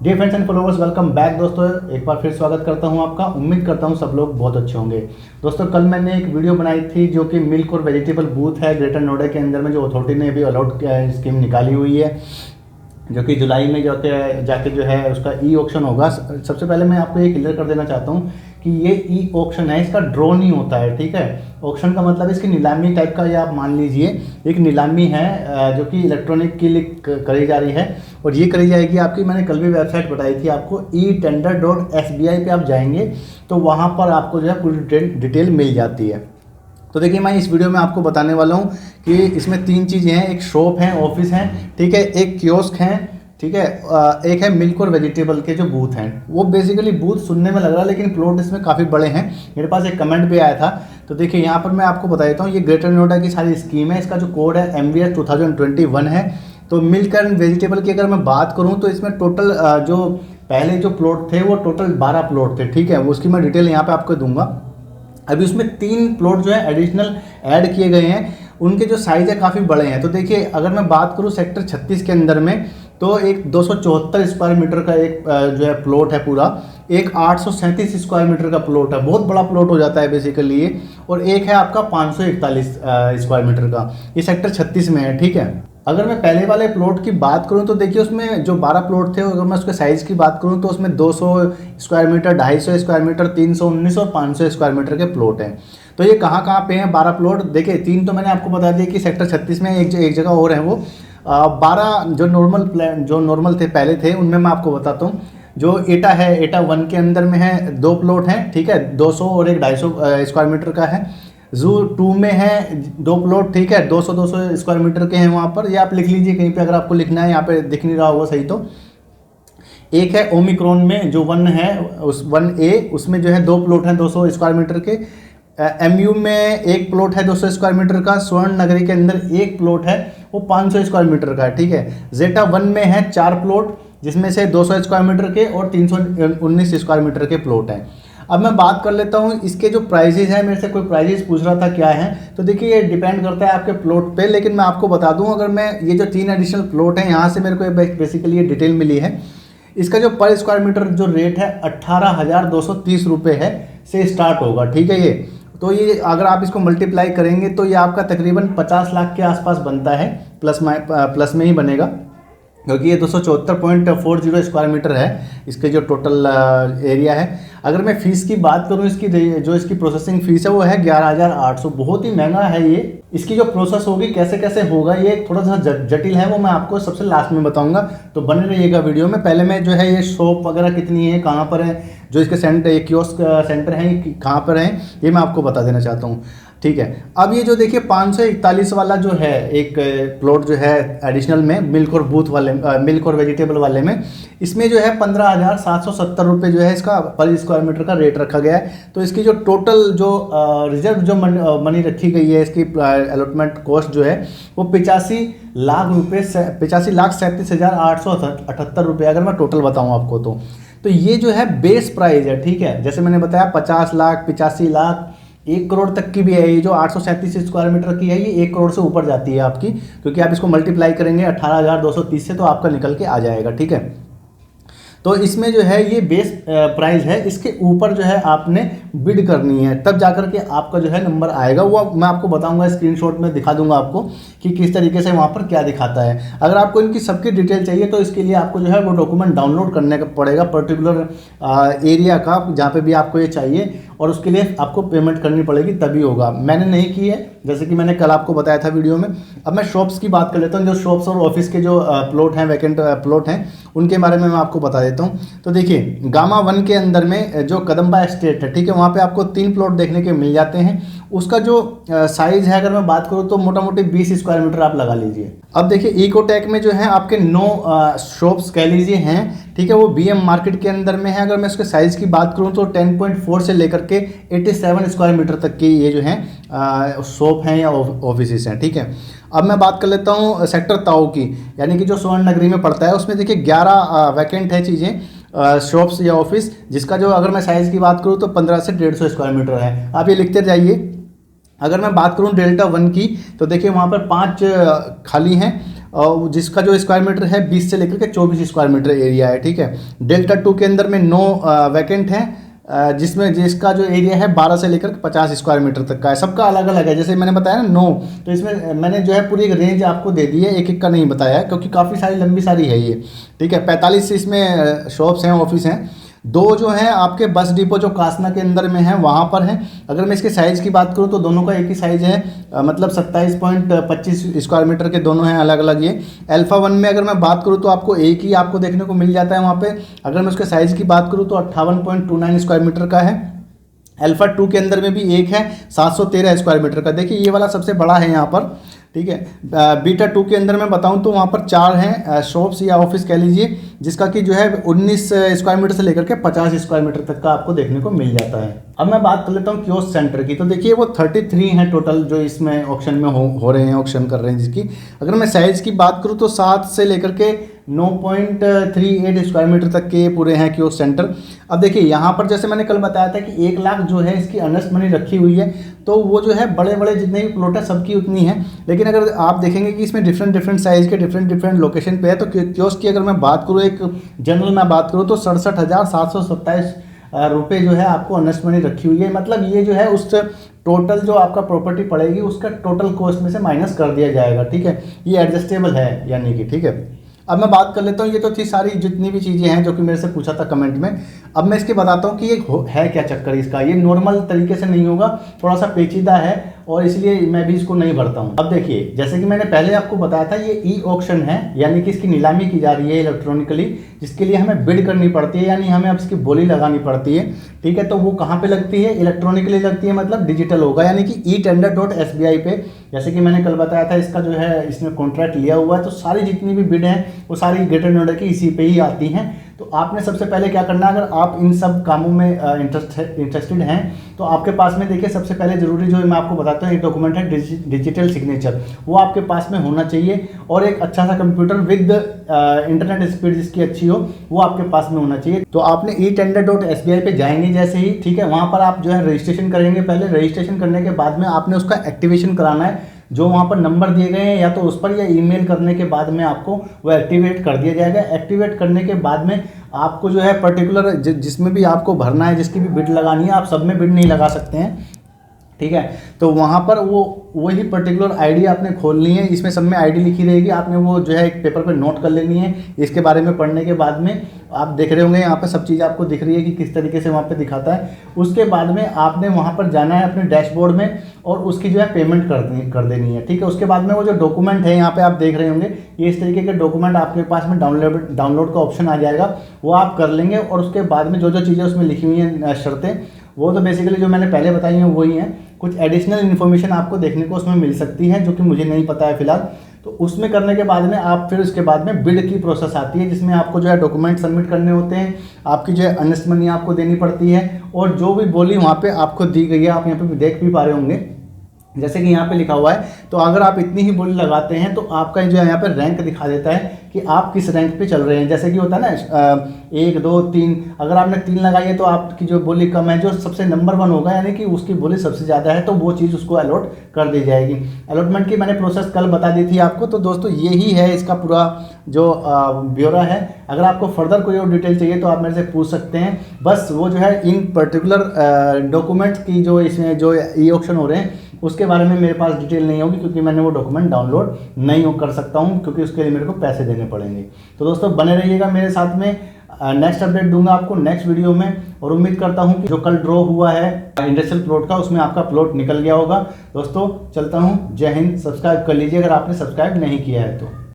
Dear friends and followers, welcome back दोस्तों। एक बार फिर स्वागत करता हूं आपका। उम्मीद करता हूं सब लोग बहुत अच्छे होंगे। दोस्तों, कल मैंने एक वीडियो बनाई थी जो कि मिल्क और वेजिटेबल बूथ है ग्रेटर नोएडा के अंदर में, जो अथॉरिटी ने अभी अलॉट स्कीम निकाली हुई है, जो कि जुलाई में जाके जो है उसका ई ऑक्शन होगा। सबसे पहले मैं आपको ये क्लियर कर देना चाहता हूँ कि ये ई ऑक्शन है, इसका ड्रॉ नहीं होता है। ठीक है, ऑक्शन का मतलब इसकी नीलामी टाइप का, ये आप मान लीजिए एक नीलामी है जो कि इलेक्ट्रॉनिक के लिए करी जा रही है, और ये करी जाएगी आपकी, मैंने कल भी वेबसाइट बताई थी आपको, etender.sbi पे आप जाएंगे तो वहाँ पर आपको जो है पूरी डिटेल मिल जाती है। तो देखिए, मैं इस वीडियो में आपको बताने वाला हूँ कि इसमें तीन चीज़ें हैं। एक शॉप है, ऑफिस है, ठीक है, एक कियोस्क है, ठीक है, एक है मिल्क और वेजिटेबल के जो बूथ हैं। वो बेसिकली बूथ सुनने में लग रहा है लेकिन प्लॉट इसमें काफ़ी बड़े हैं। मेरे पास एक कमेंट भी आया था। तो देखिए, यहाँ पर मैं आपको बता देता हूँ, ये ग्रेटर नोएडा की सारी स्कीम है। इसका जो कोड है MVS 2021 है। तो मिल्क एंड वेजिटेबल की अगर मैं बात करूँ तो इसमें टोटल जो पहले जो प्लॉट थे वो टोटल 12 प्लॉट थे। ठीक है, वो उसकी मैं डिटेल यहाँ पर आपको दूंगा। अभी उसमें 3 प्लॉट जो है एडिशनल ऐड किए गए हैं, उनके जो साइज़ है काफ़ी बड़े हैं। तो देखिए, अगर मैं बात करूं सेक्टर 36 के अंदर में, तो एक 274 स्क्वायर मीटर का एक जो है प्लॉट है पूरा, एक 837 स्क्वायर मीटर का प्लॉट है, बहुत बड़ा प्लॉट हो जाता है बेसिकली ये, और एक है आपका 541 स्क्वायर मीटर का, ये सेक्टर 36 में है। ठीक है, अगर मैं पहले वाले प्लॉट की बात करूं तो देखिए, उसमें जो 12 प्लॉट थे, अगर मैं उसके साइज़ की बात करूं तो उसमें 200 स्क्वायर मीटर, 250 स्क्वायर मीटर, 319 और 500 स्क्वायर मीटर के प्लॉट हैं। तो ये कहाँ कहाँ पे हैं 12 प्लॉट? देखिए, 3 तो मैंने आपको बता दिया कि सेक्टर 36 में, एक जगह और है वो। 12 जो नॉर्मल थे पहले थे, उनमें मैं आपको बताता हूँ। जो एटा है, एटा 1 के अंदर में है 2 प्लॉट हैं, ठीक है, 200 और एक 250 स्क्वायर मीटर का है। जू 2 में है 2 प्लॉट, ठीक है, 200 स्क्वायर मीटर के हैं वहाँ पर। ये आप लिख लीजिए कहीं पे अगर आपको लिखना है, यहाँ पे दिख नहीं रहा होगा सही तो। एक है ओमिक्रॉन में जो 1 है, उस 1A, उसमें जो है 2 प्लॉट हैं 200 स्क्वायर मीटर के। MU में एक प्लॉट है 200 स्क्वायर मीटर का। स्वर्ण नगरी के अंदर एक प्लॉट है, वो 500 स्क्वायर मीटर का है। ठीक है, जेटा 1 में है 4 प्लॉट, जिसमें से 200 स्क्वायर मीटर के और 319 स्क्वायर मीटर के प्लॉट हैं। अब मैं बात कर लेता हूँ इसके जो प्राइजेज हैं। मेरे से कोई प्राइजेज पूछ रहा था क्या है, तो देखिए ये डिपेंड करता है आपके प्लॉट पे, लेकिन मैं आपको बता दूँ, अगर मैं ये जो 3 एडिशनल प्लॉट हैं, यहाँ से मेरे को बेसिकली ये डिटेल मिली है। इसका जो पर स्क्वायर मीटर जो रेट है 18,230 रुपये है से स्टार्ट होगा। ठीक है, ये तो ये अगर आप इसको मल्टीप्लाई करेंगे तो ये आपका तकरीबन 50 लाख के आसपास बनता है, प्लस में ही बनेगा, क्योंकि ये 274.40 स्क्वायर मीटर है इसके जो टोटल एरिया है। अगर मैं फ़ीस की बात करूँ, इसकी प्रोसेसिंग फ़ीस है वो है 11,800। बहुत ही महंगा है ये। इसकी जो प्रोसेस होगी, कैसे कैसे होगा, ये थोड़ा सा जटिल है, वो मैं आपको सबसे लास्ट में बताऊंगा। तो बने रहिएगा वीडियो में। पहले मैं जो है ये शॉप वगैरह कितनी है, कहाँ पर है, जो इसके कियोस्क सेंटर हैं कहाँ पर हैं, ये मैं आपको बता देना चाहता हूँ। ठीक है, अब ये जो देखिए 541 वाला जो है एक प्लॉट जो है एडिशनल में मिल्क और बूथ वाले, मिल्क और वेजिटेबल वाले में, इसमें जो है 15,770 रुपये जो है इसका पर स्क्वायर मीटर का रेट रखा गया है। तो इसकी जो टोटल जो रिजर्व जो मनी रखी गई है, इसकी अलॉटमेंट कॉस्ट जो है वो 85 लाख रुपये, 85,37,878 रुपये, अगर मैं टोटल बताऊँ आपको तो ये जो है बेस प्राइस है। ठीक है, जैसे मैंने बताया 50 लाख, 85 लाख, 1 करोड़ तक की भी है। ये जो 837 स्क्वायर मीटर की है, ये 1 करोड़ से ऊपर जाती है आपकी, क्योंकि आप इसको मल्टीप्लाई करेंगे 18,230 से, तो आपका निकल के आ जाएगा। ठीक है, तो इसमें जो है ये बेस प्राइस है, इसके ऊपर जो है आपने बिड करनी है, तब जाकर के आपका जो है नंबर आएगा। वो मैं आपको बताऊंगा, स्क्रीनशॉट में दिखा दूंगा आपको कि किस तरीके से वहाँ पर क्या दिखाता है। अगर आपको इनकी सबकी डिटेल चाहिए तो इसके लिए आपको जो है वो डॉक्यूमेंट डाउनलोड करने का पड़ेगा, पर्टिकुलर एरिया का जहाँ पे भी आपको ये चाहिए, और उसके लिए आपको पेमेंट करनी पड़ेगी, तभी होगा। मैंने नहीं की है, जैसे कि मैंने कल आपको बताया था वीडियो में। अब मैं शॉप्स की बात कर लेता हूँ। जो शॉप्स और ऑफिस के जो प्लॉट हैं, वैकेंट प्लॉट हैं, उनके बारे में मैं आपको बता देता हूँ। तो देखिए, गामा 1 के अंदर में जो कदम्बा एस्टेट है, ठीक है, वहाँ पे आपको 3 प्लॉट देखने के मिल जाते हैं। उसका जो साइज़ है, अगर मैं बात करूँ तो मोटा मोटी 20 स्क्वायर मीटर आप लगा लीजिए। अब देखिए, इकोटेक में जो है आपके 9 शॉप्स कह लीजिए हैं, ठीक है, वो BM मार्केट के अंदर में है। अगर मैं उसके साइज़ की बात करूँ तो 10.4 से लेकर के 87 स्क्वायर मीटर तक की ये जो है शॉप हैं या ऑफिस हैं। ठीक है, अब मैं बात कर लेता हूँ सेक्टर ताऊ की, यानी कि जो स्वर्ण नगरी में पड़ता है। उसमें देखिए 11 वैकेंट है चीज़ें, शॉप्स या ऑफिस, जिसका जो अगर मैं साइज़ की बात करूँ तो 15 से 150 स्क्वायर मीटर है। आप ये लिखते जाइए। अगर मैं बात करूं डेल्टा 1 की, तो देखिए वहाँ पर 5 खाली हैं, जिसका जो स्क्वायर मीटर है 20 से लेकर के 24 स्क्वायर मीटर एरिया है, ठीक है। डेल्टा 2 के अंदर में 9 वैकेंट हैं, जिसमें जिसका जो एरिया है 12 से लेकर 50 स्क्वायर मीटर तक का है। सबका अलग अलग है, जैसे मैंने बताया ना 9, तो इसमें मैंने जो है पूरी एक रेंज आपको दे दी है, एक एक का नहीं बताया है क्योंकि काफ़ी सारी लंबी सारी है ये, ठीक है। 45 इसमें शॉप्स हैं, ऑफिस हैं। 2 जो हैं आपके बस डिपो जो कासना के अंदर में है वहाँ पर हैं। अगर मैं इसके साइज़ की बात करूँ तो दोनों का एक ही साइज़ है, मतलब 27.25 स्क्वायर मीटर के दोनों हैं, अलग अलग ये। अल्फ़ा 1 में अगर मैं बात करूँ तो आपको एक ही आपको देखने को मिल जाता है वहाँ पे। अगर मैं उसके साइज़ की बात करूँ तो 58.29 स्क्वायर मीटर का है। अल्फ़ा 2 के अंदर में भी एक है 713 स्क्वायर मीटर का, देखिए ये वाला सबसे बड़ा है यहाँ पर, ठीक है। बीटा 2 के अंदर मैं बताऊं तो वहाँ पर 4 हैं शॉप्स या ऑफिस कह लीजिए, जिसका कि जो है 19 स्क्वायर मीटर से लेकर के 50 स्क्वायर मीटर तक का आपको देखने को मिल जाता है। अब मैं बात कर लेता हूँ कियोस्क सेंटर की, तो देखिए वो 33 हैं टोटल जो इसमें ऑक्शन में हो रहे हैं, ऑक्शन कर रहे हैं जिसकी। अगर मैं साइज़ की बात करूँ तो 7 से लेकर के 9.38 स्क्वायर मीटर तक के पूरे हैं कियोस्क सेंटर। अब देखिए यहाँ पर जैसे मैंने कल बताया था कि 1 लाख जो है इसकी अर्नेस्ट मनी रखी हुई है, तो वो जो है बड़े बड़े जितने भी प्लॉट है सबकी उतनी है। लेकिन अगर आप देखेंगे कि इसमें डिफरेंट साइज़ के डिफरेंट लोकेशन पे है, तो कियोस्क की अगर मैं बात करूँ, एक जनरल मैं बात करूँ तो 67,727 रुपये जो है आपको अर्नेस्ट मनी रखी हुई है। मतलब ये जो है उस टोटल जो आपका प्रॉपर्टी पड़ेगी उसका टोटल कॉस्ट में से माइनस कर दिया जाएगा, ठीक है। ये एडजस्टेबल है यानी कि, ठीक है। अब मैं बात कर लेता हूँ, ये तो थी सारी जितनी भी चीज़ें हैं जो कि मेरे से पूछा था कमेंट में। अब मैं इसके बताता हूँ कि ये है क्या चक्कर इसका। ये नॉर्मल तरीके से नहीं होगा, थोड़ा सा पेचीदा है और इसलिए मैं भी इसको नहीं भरता हूँ। अब देखिए जैसे कि मैंने पहले आपको बताया था, ये ई ऑक्शन है, यानी कि इसकी नीलामी की जा रही है इलेक्ट्रॉनिकली, जिसके लिए हमें बिड करनी पड़ती है, यानी हमें अब इसकी बोली लगानी पड़ती है, ठीक है। तो वो कहाँ पे लगती है? इलेक्ट्रॉनिकली लगती है, मतलब डिजिटल होगा, यानी कि e-tender.sbi पे। जैसे कि मैंने कल बताया था, इसका जो है इसमें कॉन्ट्रैक्ट लिया हुआ है, तो सारी जितनी भी बिड हैं वो सारी ग्रेटर नोएडा की इसी पे ही आती हैं। तो आपने सबसे पहले क्या करना है, अगर आप इन सब कामों में इंटरेस्टेड हैं तो आपके पास में देखिए सबसे पहले ज़रूरी जो मैं आपको बताता हूँ, एक डॉक्यूमेंट है डिजिटल सिग्नेचर, वो आपके पास में होना चाहिए। और एक अच्छा सा कंप्यूटर विद इंटरनेट स्पीड जिसकी अच्छी हो, वो आपके पास में होना चाहिए। तो आपने e-tender.sbi पे जाएंगे जैसे ही, ठीक है, वहाँ पर आप जो है रजिस्ट्रेशन करेंगे। पहले रजिस्ट्रेशन करने के बाद में आपने उसका एक्टिवेशन कराना है, जो वहाँ पर नंबर दिए गए हैं या तो उस पर, या ईमेल करने के बाद में आपको वो एक्टिवेट कर दिया जाएगा। एक्टिवेट करने के बाद में आपको जो है पर्टिकुलर जिसमें भी आपको भरना है, जिसकी भी बिड लगानी है, आप सब में बिड नहीं लगा सकते हैं, ठीक है। तो वहाँ पर वही पर्टिकुलर आईडी आपने खोलनी है, इसमें सब में आईडी लिखी रहेगी, आपने वो जो है एक पेपर पे नोट कर लेनी है। इसके बारे में पढ़ने के बाद में आप देख रहे होंगे यहाँ पे सब चीज़ आपको दिख रही है कि किस तरीके से वहाँ पे दिखाता है। उसके बाद में आपने वहाँ पर जाना है अपने डैशबोर्ड में और उसकी जो है पेमेंट कर देनी है, ठीक है। उसके बाद में वो जो डॉक्यूमेंट है यहाँ पे आप देख रहे होंगे, ये इस तरीके के डॉक्यूमेंट आपके पास में डाउनलोड का ऑप्शन आ जाएगा, वो आप कर लेंगे। और उसके बाद में जो जो चीज़ें उसमें लिखी हुई हैं शर्तें, वो तो बेसिकली जो मैंने पहले बताई हैं वही हैं। कुछ एडिशनल इन्फॉर्मेशन आपको देखने को उसमें मिल सकती है जो कि मुझे नहीं पता है फिलहाल। तो उसमें करने के बाद में आप फिर उसके बाद में बिड की प्रोसेस आती है, जिसमें आपको जो है डॉक्यूमेंट सबमिट करने होते हैं, आपकी जो है अर्नेस्ट मनी आपको देनी पड़ती है। और जो भी बोली वहाँ पे आपको दी गई है, आप यहाँ पे देख भी पा रहे होंगे, जैसे कि यहाँ पे लिखा हुआ है, तो अगर आप इतनी ही बोली लगाते हैं तो आपका जो है यहाँ पे रैंक दिखा देता है कि आप किस रैंक पे चल रहे हैं। जैसे कि होता है ना 1 2 3, अगर आपने 3 लगाई है तो आपकी जो बोली कम है, जो सबसे नंबर 1 होगा यानी कि उसकी बोली सबसे ज़्यादा है, तो वो चीज़ उसको अलॉट कर दी जाएगी। अलॉटमेंट की मैंने प्रोसेस कल बता दी थी आपको। तो दोस्तों यही है इसका पूरा जो ब्यौरा है। अगर आपको फर्दर कोई और डिटेल चाहिए तो आप मेरे से पूछ सकते हैं। बस वो जो है इन पर्टिकुलर डॉक्यूमेंट्स की जो इसमें जो ई ऑक्शन हो रहे हैं उसके बारे में मेरे पास डिटेल नहीं होगी, क्योंकि मैंने वो डॉक्यूमेंट डाउनलोड नहीं कर सकता हूँ, क्योंकि उसके लिए मेरे को पैसे देने पड़ेंगे। तो दोस्तों बने रहिएगा मेरे साथ में, नेक्स्ट अपडेट दूंगा आपको नेक्स्ट वीडियो में। और उम्मीद करता हूँ कि जो कल ड्रॉ हुआ है इंडस्ट्रियल प्लॉट का, उसमें आपका प्लॉट निकल गया होगा। दोस्तों चलता हूँ, जय हिंद। सब्सक्राइब कर लीजिए अगर आपने सब्सक्राइब नहीं किया है तो।